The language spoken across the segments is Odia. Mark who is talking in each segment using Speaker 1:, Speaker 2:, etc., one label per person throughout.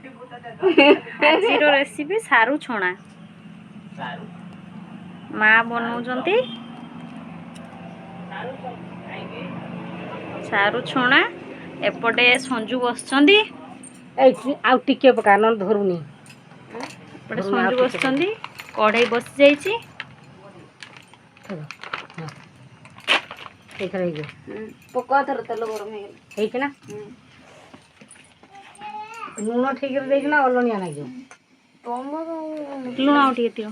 Speaker 1: ଆଜିର ରେସିପି ସାରୁ ଛଣା ମା ବନଉଛନ୍ତି ସାରୁ ଛଣା। ଏପଟେ ସଞ୍ଜୁ ବସିଛନ୍ତି
Speaker 2: ଆଉ ଟିକେ ପକା ନ ଧରୁନି।
Speaker 1: ଏପଟେ ସଞ୍ଜୁ ବସିଛନ୍ତି କଢ଼େଇ ବସି ଯାଇଛି।
Speaker 2: ପକା ତେଲ ଗରମ ହେଇଛି ନା ଲୁଣ ଠିକରେ ଦେଇଛୁ ନା ଅଲଣିଆ ନାଗିବ
Speaker 1: ଲୁଣ ଆଉ ଟିକେ ଦିଅ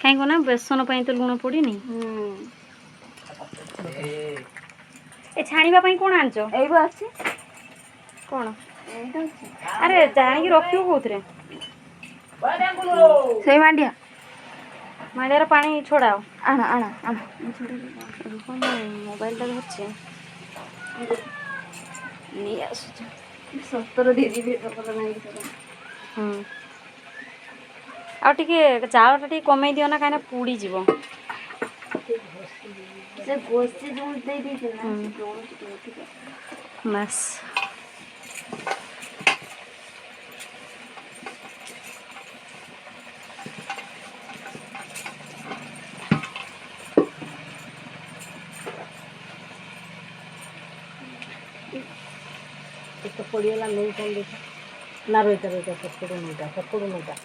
Speaker 1: କାହିଁକି ନା ବେସନ ପାଇଁ ତ ଲୁଣ ପଡ଼ିନି। ଏ ଛାଣିବା ପାଇଁ କ'ଣ ଆଣିଛ?
Speaker 3: ଏଇଠୁ ଅଛି
Speaker 1: କ'ଣ?
Speaker 3: ଏଇଟା ଅଛି
Speaker 1: ଆରେ ଜାଣିକି ରଖିବୁ କୋଉଥିରେ?
Speaker 3: ସେଇ ମାଣ୍ଡିଆ
Speaker 1: ମାଣ୍ଡିଆର ପାଣି ଛଡ଼ାଅ।
Speaker 3: ଆଣ ଆଣ ଆଣ
Speaker 1: ରୁହ ମୁଁ ମୋବାଇଲଟା ଧରିଛି ନେଇ ଆସୁଛି।
Speaker 3: ସତର ଦିଦି ବି ନାହିଁ।
Speaker 1: ଆଉ ଟିକେ ଚାଉଳଟା ଟିକେ କମେଇ ଦିଅ ନା କାହିଁକିନା ପୁଡ଼ିଯିବ।
Speaker 3: ସେ ଗୋଷି ଯେଉଁ ଦେଇ ଦେଇଛି ନା
Speaker 1: ବାସ୍
Speaker 2: ଟିକେ ପଡ଼ିଗଲା ନେଇ କ'ଣ ଦେଇଥା ନା ରହିଥା ସତୁରୁ ନଉଟା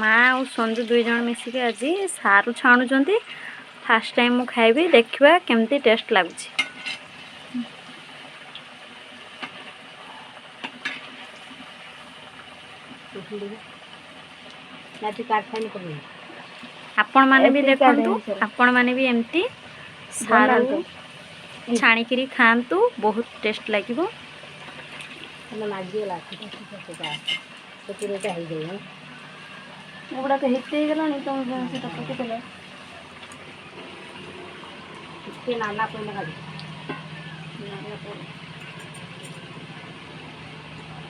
Speaker 1: ମା ଆଉ ସଞ୍ଜୁ ଦୁଇ ଜଣ ମିଶିକି ଆଜି ସାରୁ ଛାଣୁଛନ୍ତି। ଫାଷ୍ଟ ଟାଇମ୍ ମୁଁ ଖାଇବି, ଦେଖିବା କେମିତି ଟେଷ୍ଟ ଲାଗୁଛି। ଆପଣମାନେ ବି ଦେଖନ୍ତୁ, ଆପଣମାନେ ବି ଏମିତି ସାରୁ ଛାଣିକିରି ଖାଆନ୍ତୁ, ବହୁତ ଟେଷ୍ଟ ଲାଗିବ।
Speaker 3: ଏଗୁଡ଼ାକ ହେତେ ହେଇଗଲାଣି ତମେ ସେଟା ପକେଇଦେଲ
Speaker 2: ଟିକେ ନାନା ପଇଲେ ଖାଲି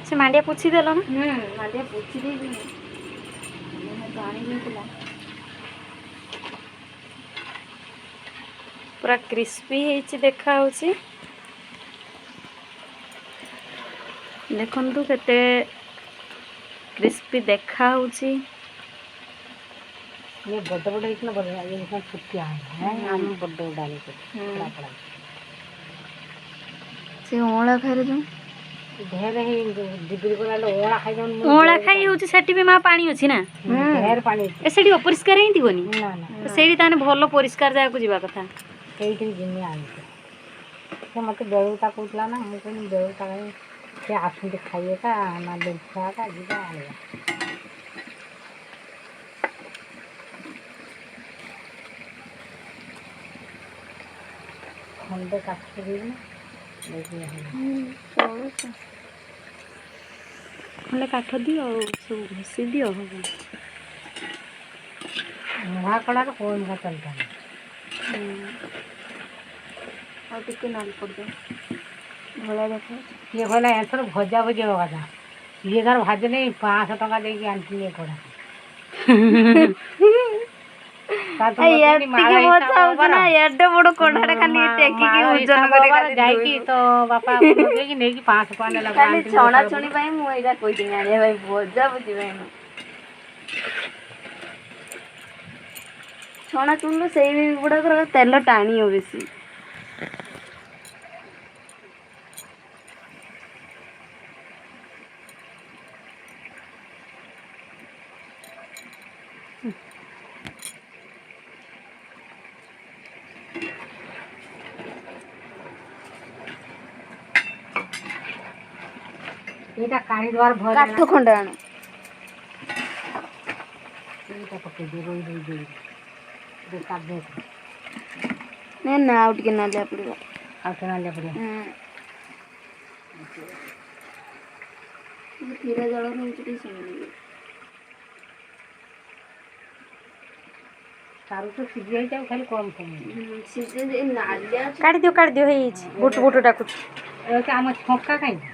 Speaker 1: ସେ ମାଣ୍ଡିଆ ପୋଛି ଦେଲ ନା?
Speaker 3: ମାଣ୍ଡିଆ ପୋଛି ଦେଇଛି ପାଣି ଦେଇଥିଲା।
Speaker 1: ପୁରା କ୍ରିସ୍ପି ହେଇଛି ଦେଖାହେଉଛି। ଦେଖନ୍ତୁ କେତେ କ୍ରିସ୍ପି ଦେଖାହେଉଛି।
Speaker 2: ये बड़ बड़ इतना बढ़िया ये इतना छुट्टिया है हम बड़ डाले को थोड़ा पड़ा
Speaker 3: ସେ ଅଁଳା ଖାଇରେ ଯୋଉ
Speaker 2: ढेर ही डिब्री को लालो ओळा खाइ जन
Speaker 1: ଅଁଳା ଖାଇ ହେଉଛି, ସେଠି ବି ମା ପାଣି ଅଛି ନା?
Speaker 2: ढेर पानी
Speaker 1: ଏ ସେଠି ଅପରିଷ୍କାର ହେଇଥିବନି?
Speaker 2: ना ना
Speaker 1: ସେଇଠି ତାହେଲେ ଭଲ ପରିଷ୍କାର ଜାଗାକୁ ଯିବା କଥା।
Speaker 2: ସେଇଠି ଜିନି ଆଣିছে ସେ ମତେ ବେଳୁତା କହୁଥିଲା ନା ମୁଁ କହିଲି ବେଳୁତା କାଇଁ ସେ ଆସନ୍ତି ଖାଇବାଟା ନା ଛୁଆଟା ଯିବା ଆଣିବା। ଖଣ୍ଡେ କାଠ ଦେଇକି
Speaker 1: ଖଣ୍ଡେ କାଠ ଦିଅ ଆଉ ସବୁ ଘଷି ଦିଅ ହବ।
Speaker 2: ନୂଆ କଳାର କୌଣ ଚାଲିଥା
Speaker 3: ଆଉ ଟିକେ ନାଲି ପଡ଼ିଯାଉ ଭଳିଆ ଦେଖ।
Speaker 2: ଇଏ କହିଲା ଏଥର ଭଜା ଭଜି ହେବା କଥା, ଇଏ ତାର ଭାଜି ନେଇ 500 ଟଙ୍କା ଦେଇକି ଆଣିଛି ଇଏ କଡ଼ା ଯାଇକି ତ ବାପା ନେଇକି 500 ଟଙ୍କା ନେଲା
Speaker 3: ଛଣାଛଣି ପାଇଁ ମୁଁ ଏଇଟା କହିଥିଲି ଆଣିବା ପାଇଁ, ଭଜା ଭୁଜି ପାଇଁ ଛଣାଛୁଣିରୁ ସେଇ ଗୁଡ଼ାକର ତେଲ ଟାଣିବ ବେଶୀ।
Speaker 2: ଏଇଟା କାଢି ଦେବାର ଭୟ
Speaker 3: କାଠ ଖଣ୍ଡେ ଆଣ
Speaker 2: ଏଇଟା ପକେଇ ଦେ ରୋଇ ରୋଇ ଦେଇ କାଢି
Speaker 3: ନା ଆଉ ଟିକେ ନାଲିଆ ପଡ଼ିବ।
Speaker 2: ଆଉ ଟିକେ ନାଲିଆ ପଡ଼ିବ।
Speaker 3: କ୍ଷୀର ଜଳ ରହୁଛି ଟିକେ ସମୟ
Speaker 2: ସାରୁ ତ ସିଝି ଯାଇଛି ଆଉ ଖାଲି କମ୍ ସମୟ
Speaker 1: କାଢ଼ିଦିଅ ହେଇଯାଇଛି। ବୁଟୁ ବୁଟୁ ଡାକୁଛୁ
Speaker 2: ଆମ ଛଙ୍କା କାହିଁକି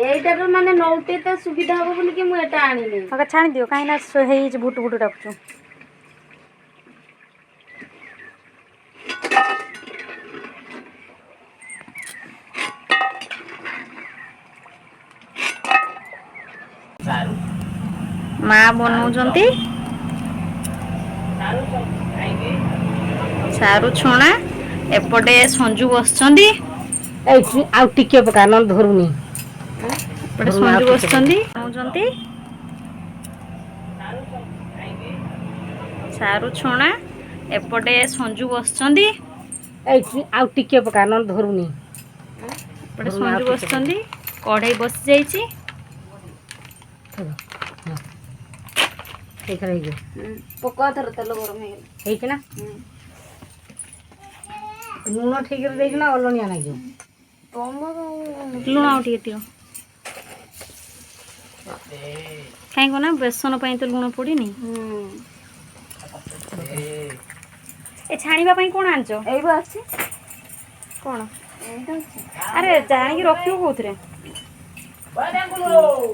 Speaker 3: ଏଇଟାର ମାନେ ନଉଟେ ତ ସୁବିଧା ହବ ବୋଲିକି ମୁଁ ଏଟା ଆଣିନି।
Speaker 1: ଛାଣିଦିଅ କାହିଁକି ନା ହେଇଯାଇଛି ବୁଟୁ ବୁଟୁ ଡାକୁଛୁ। ମା ବନଉଛନ୍ତି ସାରୁ ଛଣା। ଏପଟେ ସଞ୍ଜୁ ବସିଛନ୍ତି।
Speaker 2: ଏଇ ଆଉ ଟିକେ ପକା ନହେଲେ ଧରୁନି।
Speaker 1: ଏପଟେ ସଞ୍ଜୁ ବସିଛନ୍ତି ବନଉଛନ୍ତି ସାରୁ ଛଣା। ଏପଟେ ସଞ୍ଜୁ ବସିଛନ୍ତି।
Speaker 2: ଏଇ ଆଉ ଟିକେ ପକା ନହେଲେ ଧରୁନି।
Speaker 1: ଏପଟେ ସଞ୍ଜୁ ବସିଛନ୍ତି। କଢ଼େଇ ବସି ଯାଇଛି।
Speaker 2: ଏଇଥର ହେଇଯିବ।
Speaker 3: ପକା ଥର ତେଲ ଗରମ ହେଇଗଲା।
Speaker 2: ହେଇଛି ନା? ଲୁଣ ଠିକରେ ଦେଇଛୁ ନା ଅଲଣିଆ ନାଗିବ?
Speaker 1: ଲୁଣ ଆଉ ଟିକେ ଦିଅ। କାହିଁକି ନା ବେସନ ପାଇଁ ତ ଲୁଣ ପଡ଼ିନି। ଏ ଛାଣିବା ପାଇଁ କ'ଣ ଆଣିଛ?
Speaker 3: ଏଇଠୁ ଅଛି
Speaker 1: କ'ଣ?
Speaker 3: ଏଇଠୁ ଅଛି।
Speaker 1: ଆରେ ଜାଣିକି ରଖିବୁ କୋଉଥିରେ?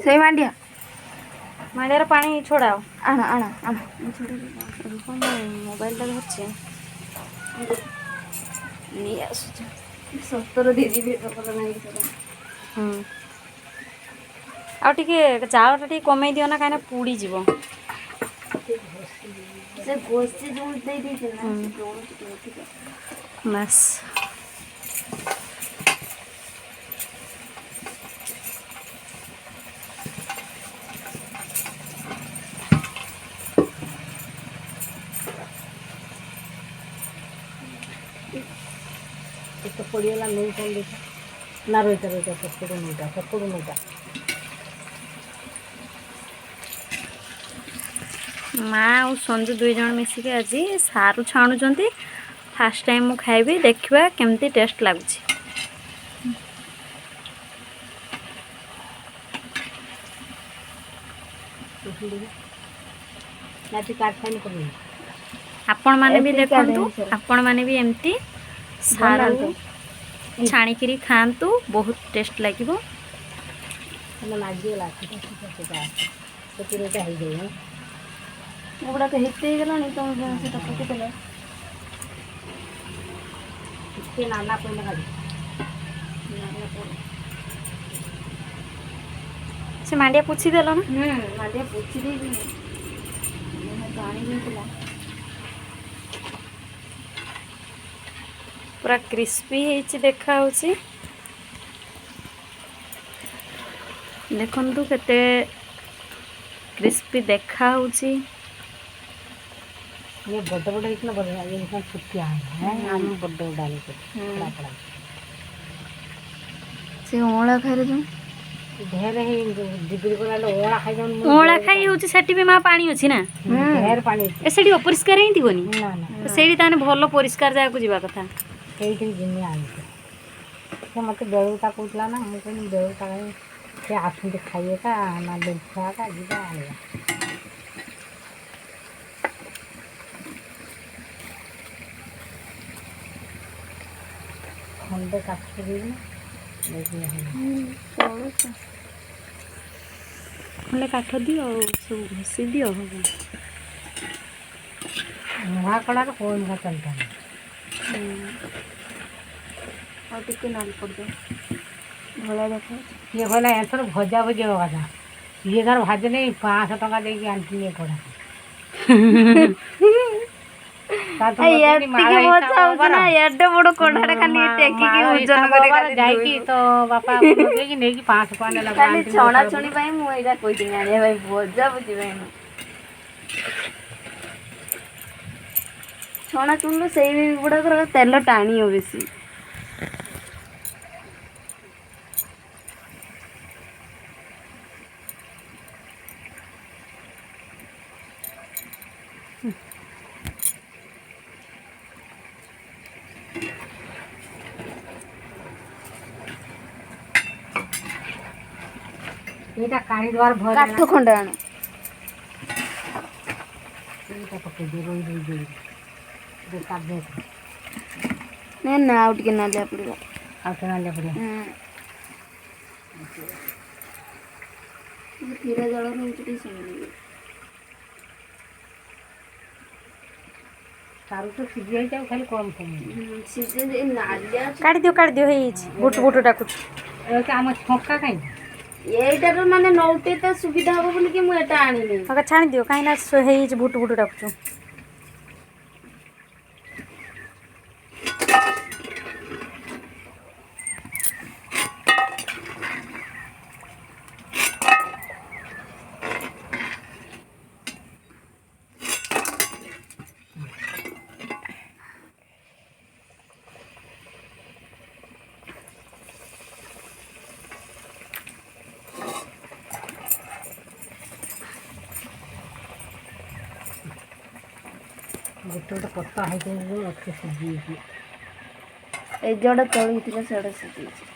Speaker 3: ସେଇ ମାଣ୍ଡିଆ
Speaker 1: ମାଣ୍ଡିଆର ପାଣି ଛଡ଼ାଅ।
Speaker 3: ଆଣ ଆଣ ଆଣ।
Speaker 1: ରୁହ ମୁଁ ମୋବାଇଲଟା ଧରିଛି। ନେଇ ଆସୁଛି।
Speaker 3: ସତର ଦିଦି ଭଲ ନାହିଁ ସେଟା।
Speaker 1: ଆଉ ଟିକେ ଜାଳଟା ଟିକେ କମେଇ ଦିଅ ନା, କାହିଁକିନା ପୁଡ଼ିଯିବ।
Speaker 3: ସେ ଘଷି ଯୋଉ ଦେଇ ଦେଇଛି ନା ସେ ଜଳୁଛି ଟିକେ ଅଧିକ।
Speaker 1: ବାସ୍।
Speaker 2: କେତେ ପଡ଼ିଗଲା ନେଇ କ'ଣ ଦେଖ ନା ରହିଥା ସେପଟୁ ନେଇଟା।
Speaker 1: ମା ଆଉ ସଞ୍ଜୁ 2 ଜଣ ମିଶିକି ଆଜି ସାରୁ ଛାଣୁଛନ୍ତି। ଫାଷ୍ଟ ଟାଇମ୍ ମୁଁ ଖାଇବି, ଦେଖିବା କେମିତି ଟେଷ୍ଟ ଲାଗୁଛି। ଆପଣମାନେ ବି ଦେଖନ୍ତୁ, ଆପଣମାନେ ବି ଏମିତି ସାରୁ ଛାଣିକିରି ଖାଆନ୍ତୁ, ବହୁତ ଟେଷ୍ଟ ଲାଗିବ।
Speaker 3: ଏଗୁଡ଼ାକ ହେତେ ହେଇଗଲାଣି ତମେ ସେଟା ପକେଇଦେଲ।
Speaker 2: ଟିକେ ନାନା ପଇଲା ଗାଡ଼ି।
Speaker 1: ସେ ମାଣ୍ଡିଆ ପୋଛି ଦେଲ ନା?
Speaker 3: ମାଣ୍ଡିଆ ପୋଛି ଦେଇଛି ପାଣି ଦେଇଥିଲା।
Speaker 1: ପୁରା କ୍ରିସ୍ପି ହେଇଛି ଦେଖାହେଉଛି। ଦେଖନ୍ତୁ କେତେ କ୍ରିସ୍ପି ଦେଖାହେଉଛି।
Speaker 2: ये बड़ बड़ इतना बड़ा ये इतना छुट्टियां हैं हम बड़ डाले के बड़ा बड़ा
Speaker 3: ସେ ଅଁଳା ଖାଇରେ ଯୋଉ
Speaker 2: ढेर ही डिग्री को लालो ओळा खाई जाऊन
Speaker 1: ଅଁଳା ଖାଇ ହେଉଛି, ସେଠି ବି ମା ପାଣି ଅଛି ନା?
Speaker 2: ढेर पानी
Speaker 1: ଏ ସେଠି ଅପରିଷ୍କାର ହେଇଥିବନି?
Speaker 2: ना ना
Speaker 1: ସେଇଠି ତାହେଲେ ଭଲ ପରିଷ୍କାର ଜାଗାକୁ ଯିବା କଥା।
Speaker 2: ସେଇଠି ଜିନି ଆଣିଛି। ସେ ମୋତେ ବେଳୁଟା କହୁଥିଲା ନା, ମୁଁ କହିଲି ବେଳୁଟା କାହିଁ ସେ ଆସନ୍ତି ଖାଇବାଟା ନା ଛୁଆଟା ଯିବା ଆଣିବା। ଖଣ୍ଡେ କାଟିଦେବି ନା
Speaker 1: ଖଣ୍ଡେ କାଠ ଦିଅ ଆଉ ସବୁ ଘଷି ଦିଅ ହବ।
Speaker 2: ନୂଆ କଳାର କୌଣ ଚାଲିଥା
Speaker 3: ଆଉ ଟିକେ ନାଲି ପଡ଼ିଯାଉ ଭଳିଆ ଦେଖାଉଛି।
Speaker 2: ଇଏ କହିଲା ଏଥର ଭଜା ଭଜି ହେବା କଥା। ଇଏ ତାର ଭାଜି ନେଇ 500 ଟଙ୍କା ଦେଇକି ଆଣିଥିଲି ଏ କଡ଼ା। ଯାଇକି ତ ବାପା ଦେଇକି ନେଇକି 500 ଟଙ୍କା ନେଲା।
Speaker 3: ଖାଲି ଛଣାଛଣି ପାଇଁ ମୁଁ ଏଇଟା କହିଥିଲି ଆଣିବା ପାଇଁ, ଭଜା ଭୁଜି ପାଇଁ ନୁହଁ। ଛଣାଛୁଣିରୁ ସେଇ ଗୁଡ଼ାକର ତେଲ ଟାଣିବ ବେଶୀ।
Speaker 2: ଏଇଟା କାଢି ଦେବାର ଭୟ
Speaker 3: କାଠ ଖଣ୍ଡେ ଆଣ।
Speaker 2: ଏଇଟା ପକେଇ ଦେ ରୋଇ ରୋଇ ଦେଇ ବେକାର ଦେ
Speaker 3: ନା ଆଉ ଟିକେ ନାଲିଆ ପଡ଼ିବ।
Speaker 2: ଆଉ ଟିକେ ନାଲିଆ ପଡ଼ିବ।
Speaker 3: କ୍ଷୀର ଜଳ ରହୁଛି ଟିକେ ସମୟ
Speaker 2: ସାରୁ ତ ସିଝି ଯାଇଛି ଆଉ ଖାଲି କମ୍ ସମୟ।
Speaker 3: ସିଝେ ନାଲିଆ
Speaker 1: କାଢ଼ି ଦିଅ ହେଇଯାଇଛି। ବୁଟ ବୁଟ ଡାକୁଛୁ।
Speaker 2: ଆମ ଛଙ୍କା କାହିଁକି
Speaker 3: এইটার মানে নৌটেতে সুবিধা হব বলি কি ମୁଁ এটা আনিনি।
Speaker 1: ওকে ছাଣି দিও কাହିଁକି ନା ହେଇଛି ଭୁଟୁ ଭୁଟୁ ଡାକୁଛୁ।
Speaker 2: ଗୋଟେ ଗୋଟେ ପତା ହେଇକି ଅତି ସିଝିଛି।
Speaker 3: এই ଯୋଉଟା ତଳିଥିଲା ସେଟା ସିଝେଇଛି।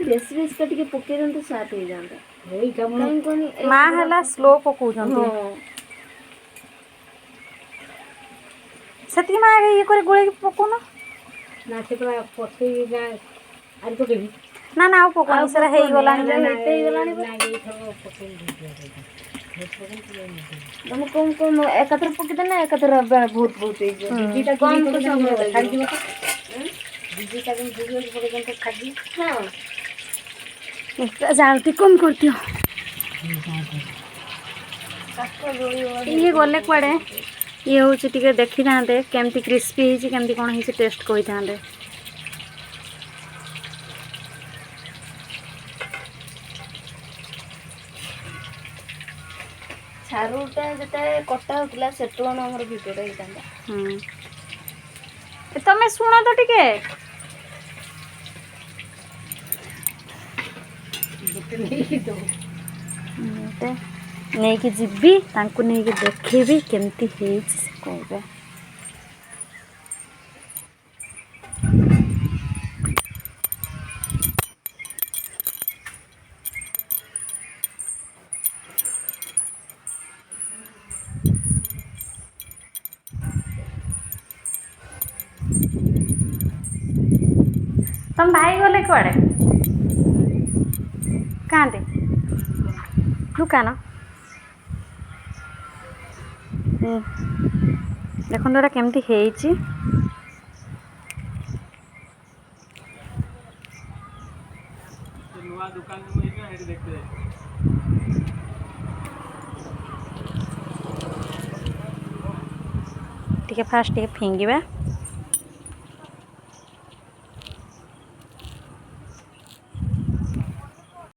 Speaker 3: ବେଶୀ ବେଶୀ ଟିକେ ପକେଇ ଦିଅନ୍ତୁ ସାତ ହେଇଯାନ୍ତା।
Speaker 2: ଏଇଟା ମୁଁ
Speaker 3: କାହିଁ କହନି
Speaker 1: ମା ହେଲା ସ୍ଲୋ ପକଉଛନ୍ତି ସେତିକି ମା ଇଏ କରି ଗୋଳେଇକି ପକଉନ।
Speaker 2: ନା ସେ ପୁରା ପଶେଇ ଯାଏ ଆରି ପକେଇବି।
Speaker 1: ନା ନା ଆଉ ପକଉନି ସେଟା ହେଇଗଲାଣି।
Speaker 3: ହେଇଗଲାଣି ତମେ କମ କମ ଏକାଥରେ ପକେଇଦେ ନା ଏକାଥରେ ବହୁତ ବହୁତ ହେଇଯିବ।
Speaker 2: ଦିଦିଟା
Speaker 3: କମ
Speaker 2: କିଣି
Speaker 3: ତ
Speaker 2: ପକେଇ
Speaker 3: ସମୟ
Speaker 2: ଛାଡ଼ିଯିବ
Speaker 3: ଲାଗିବ।
Speaker 2: ଦିଦିଟା କିଣି ଭିଡ଼ିଓ ପକେଇ ଛାଡ଼ିଯିବ।
Speaker 3: ହଁ
Speaker 1: ଜାଳଟି କମ କରିଦିଅ। ଇଏ ଗଲେ କୁଆଡ଼େ ଇଏ ହେଉଛି ଟିକେ ଦେଖିଥାନ୍ତେ କେମିତି କ୍ରିସ୍ପି ହେଇଛି କେମିତି କ'ଣ ହେଇଛି ଟେଷ୍ଟ କହିଥାନ୍ତେ।
Speaker 3: ସାରୁଟା ଯେତେବେଳେ କଟା ହଉଥିଲା ସେତେବେଳେ ଆମର ଭିଡ଼ିଓଟା ହେଇଥାନ୍ତା।
Speaker 1: ତମେ ଶୁଣ ତ ଟିକେ। ନେଇକି ଯିବି ତାଙ୍କୁ ନେଇକି ଦେଖେଇବି କେମିତି ହେଇଛି ସେ କହିବେ। ତମ ଭାଇ ଗଲେ କୁଆଡ଼େ? କାହାନ୍ତି ଦୋକାନ। ଦେଖନ୍ତୁ ଏଇଟା କେମିତି ହେଇଛି। ଟିକେ ଫାଷ୍ଟ ଟିକେ ଫିଙ୍ଗିବା।